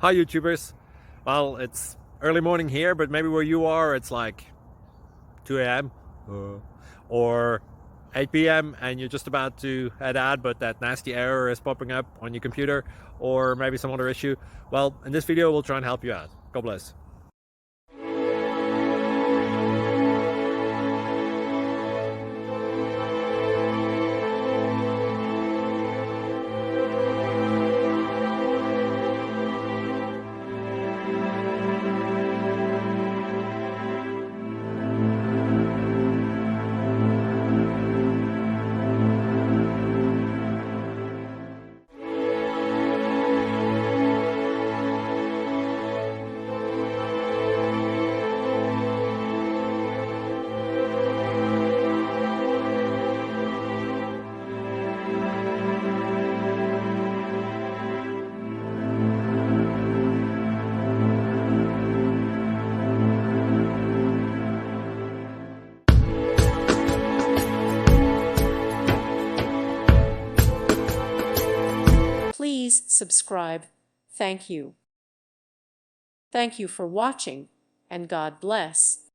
Hi YouTubers. Well, it's early morning here, but maybe where you are it's like 2 a.m. or 8 p.m. and you're just about to head out, but that nasty error is popping up on your computer, or maybe some other issue. Well, in this video we'll try and help you out. God bless. Please subscribe. Thank you. Thank you for watching, and God bless.